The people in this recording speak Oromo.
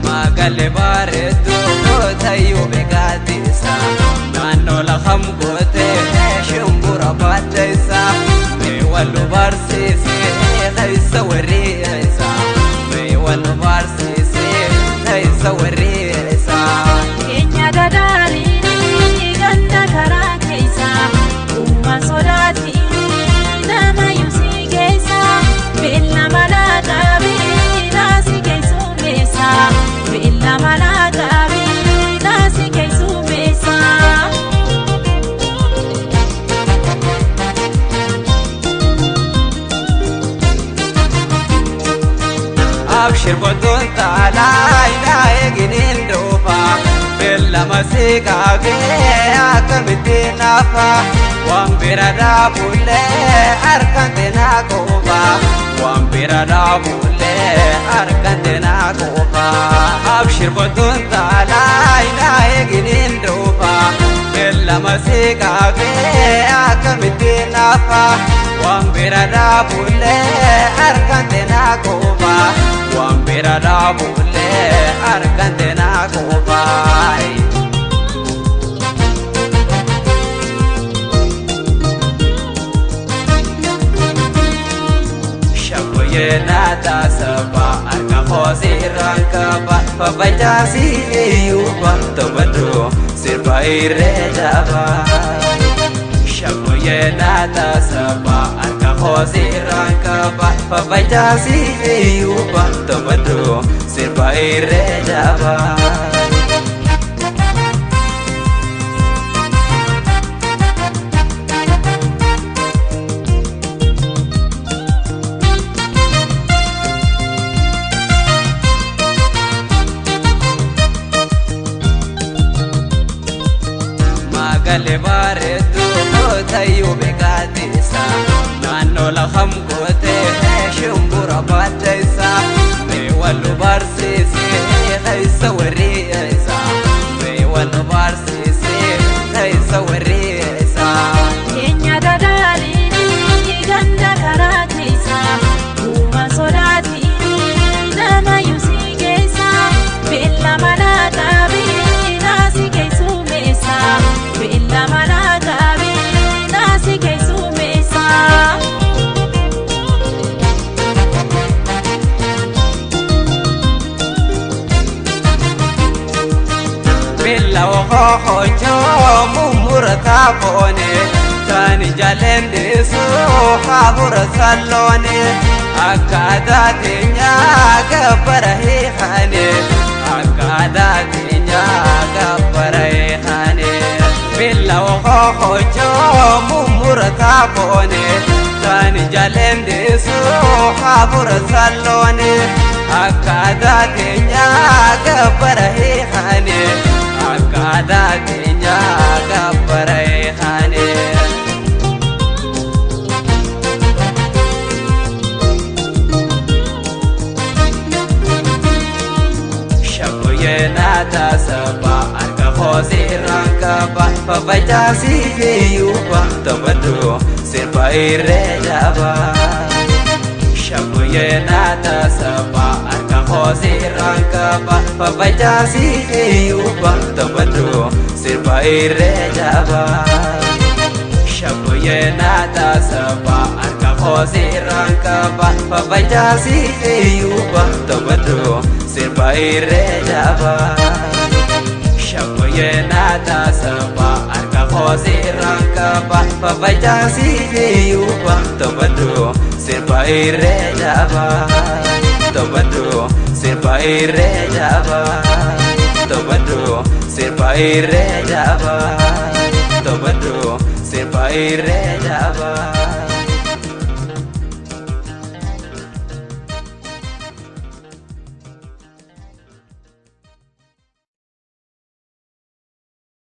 Magalle bareedu tayyuu beekaatisa naannoo lafam gootee shimbura baadheessa mee wallu barsiisee keessa warreessa mee wallu barsiisee keessa warreessa. Keenya dadaarii ganda karaa keessa uumaa sodaatii nama yuusii keessa beela malaa dhaabee naasii keessummeessa. Beela malaa dhaabee naasii keessummeessa. Abshir boontoon taalaa hidhaa eeginiin dhufa beela masii kaagee akkamitti naafa waan bira dhaabullee harkaan teenaa qofa waan bira dhaabullee harkaan teenaa qofa. Abshir boontoon taalaa hidhaa eeginiin dhufa beela masii kaagee akkamitti naafa waan bira dhaabullee harkaan teenaa qofa. Waan bira dhaabullee harkaan teenaa qofa. Shaboyee naataa saba harka hoosii rankaba fafacaasii yuuba to'atu sirba irree jaba. Shaboyee naataa saba harka hoosii rankaba fafacaasii yuuba to'atu sirba irree jaba. Magalle bareedu tayyuu beekaatisa naannoo lafam gootee shimbura baadheessa mee wallu barsiisee keessa warreessa mee wallu barsiisee keessa warreessa. Keenya dadaarii ganda karaa keessa uumaa sodaatii nama yuusii keessa beela malaa dhaabee naasii keessummeessa. Beela malaa dhaabee naasii keessummeessa. Beela hojjoo mummurataa foone taani jaalendisu haabura salloone akkaataa teenyaa gabbara hiikane akkaataa teenyaa gabbara hiikane. Beela hojjoo mummurataa foone taani jaalendisu haabura salloone akkaataa teenyaa gabbara hiikane akkaataa teenyaa gabbara hiikane. Shaboyee naataa saba harka hoosii rankaba fafacaasii yuuba to'atu sirba irree jaba. Shaboyee naataa saba harka hoosii rankaba fafacaasii yuuba to'atu sirba irree jaba. Shaboyee naataa saba harka hoosii rankaba fafacaasii yuuba to'atu sirba irree jaba. Shaboyee naataa saba harka hoosii rankaba fafacaasii yuuba to'atu sirba irree jaba. To'atu sirba irree jaba. To'atu sirba irree jaba. To'atu sirba irree jaba.